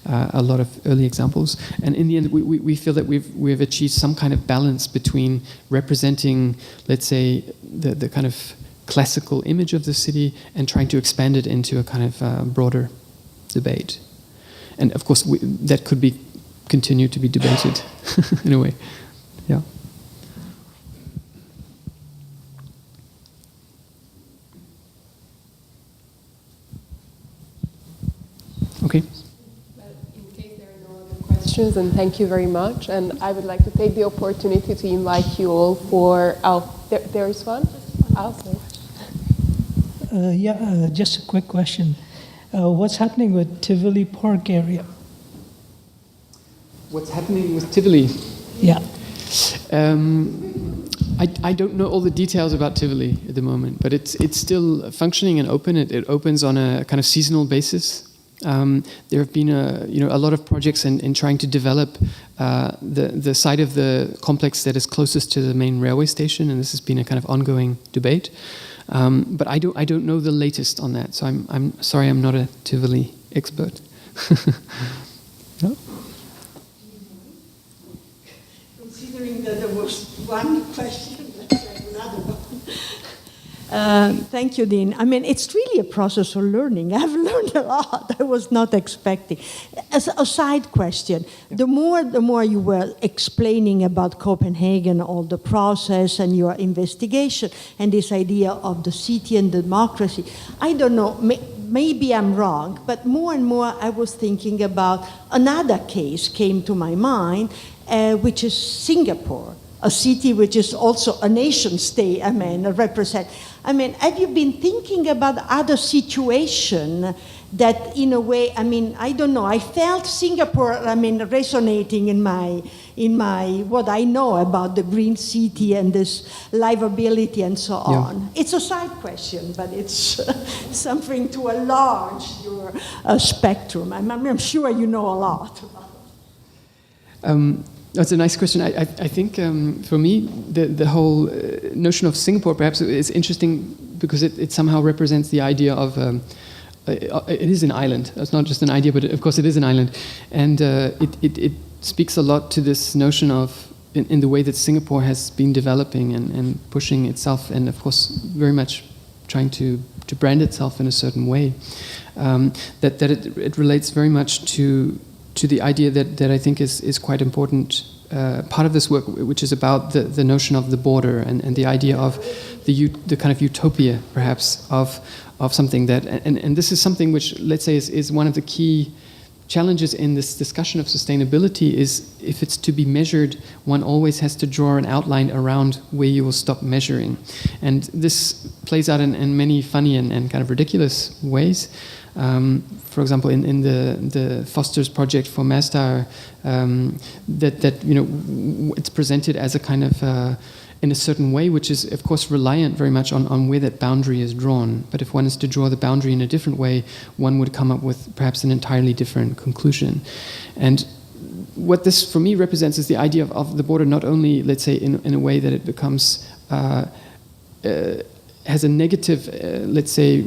a lot of early examples, and in the end, we feel that we've achieved some kind of balance between representing, let's say, the kind of classical image of the city and trying to expand it into a kind of broader debate. And of course, that could be continue to be debated in a way. Yeah. Okay. In case there are no other questions, and thank you very much. And I would like to take the opportunity to invite you all for. There is one. Just a quick question. What's happening with Tivoli Park area? What's happening with Tivoli? Yeah. I don't know all the details about Tivoli at the moment, but it's still functioning and open. It opens on a kind of seasonal basis. There have been a lot of projects in trying to develop the side of the complex that is closest to the main railway station, and this has been a kind of ongoing debate. But I don't know the latest on that, so I'm sorry, I'm not a Tivoli expert. No? Considering that there was one question, let's have another one. Thank you, Deane. I mean, it's really a process of learning. I've learned a lot I was not expecting. As a side question, the more you were explaining about Copenhagen, all the process and your investigation, and this idea of the city and democracy, I don't know, maybe I'm wrong, but more and more I was thinking about another case came to my mind, which is Singapore, a city which is also a nation state, have you been thinking about other situation that in a way, I don't know, I felt Singapore, resonating in my what I know about the green city and this liveability and so on. It's a side question, but it's something to enlarge your spectrum. I'm sure you know a lot about it. That's a nice question. I think for me, the whole notion of Singapore perhaps is interesting because it somehow represents the idea of, it is an island. It's not just an idea, but of course it is an island. And it speaks a lot to this notion of, in the way that Singapore has been developing and pushing itself, and of course very much trying to brand itself in a certain way, that it relates very much to the idea that I think is quite important part of this work, which is about the notion of the border and the idea of the kind of utopia, perhaps, of something that, and this is something which, let's say, is one of the key challenges in this discussion of sustainability. Is if it's to be measured, one always has to draw an outline around where you will stop measuring. And this plays out in many funny and kind of ridiculous ways. For example, in the Foster's project for Mastar, that it's presented as a kind of in a certain way, which is of course reliant very much on where that boundary is drawn. But if one is to draw the boundary in a different way, one would come up with perhaps an entirely different conclusion. And what this for me represents is the idea of the border, not only, let's say, in a way that it becomes has a negative, let's say.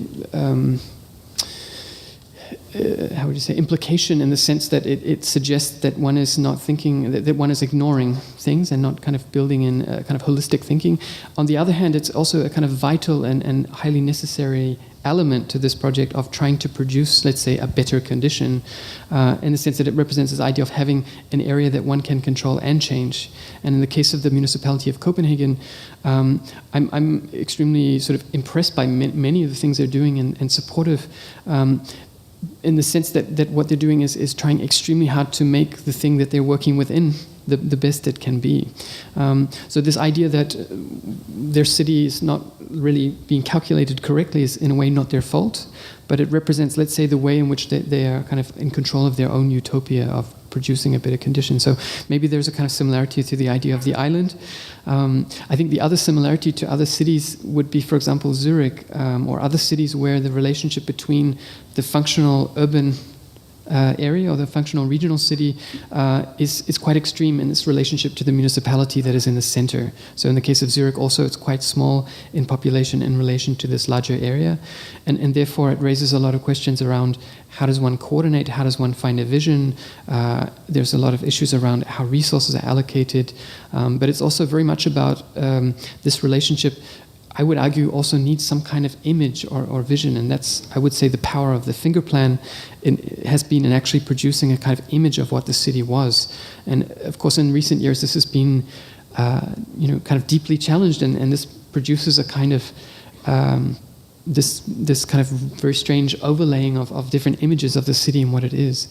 How would you say, implication, in the sense that it suggests that one is not thinking, that one is ignoring things and not kind of building in a kind of holistic thinking. On the other hand, it's also a kind of vital and highly necessary element to this project of trying to produce, let's say, a better condition, in the sense that it represents this idea of having an area that one can control and change. And in the case of the municipality of Copenhagen, I'm extremely sort of impressed by many of the things they're doing and supportive, in the sense that what they're doing is trying extremely hard to make the thing that they're working within the best it can be. So this idea that their city is not really being calculated correctly is in a way not their fault, but it represents, let's say, the way in which they are kind of in control of their own utopia of producing a better condition. So maybe there's a kind of similarity to the idea of the island. I think the other similarity to other cities would be, for example, Zurich, or other cities where the relationship between the functional urban area or the functional regional city is quite extreme in its relationship to the municipality that is in the center. So in the case of Zurich also, it's quite small in population in relation to this larger area, and therefore it raises a lot of questions around how does one coordinate, how does one find a vision. There's a lot of issues around how resources are allocated, but it's also very much about this relationship. I would argue also needs some kind of image or vision, and that's, I would say, the power of the finger plan has been in actually producing a kind of image of what the city was. And of course, in recent years, this has been, kind of deeply challenged, and this produces a kind of this kind of very strange overlaying of different images of the city and what it is,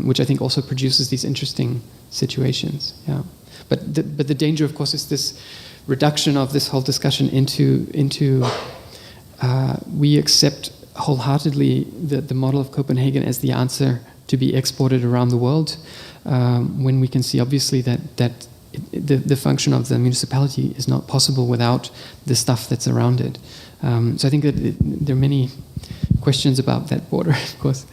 which I think also produces these interesting situations. Yeah, but the danger, of course, is this reduction of this whole discussion into we accept wholeheartedly the model of Copenhagen as the answer to be exported around the world, when we can see obviously that the function of the municipality is not possible without the stuff that's around it. So I think that there are many questions about that border, of course.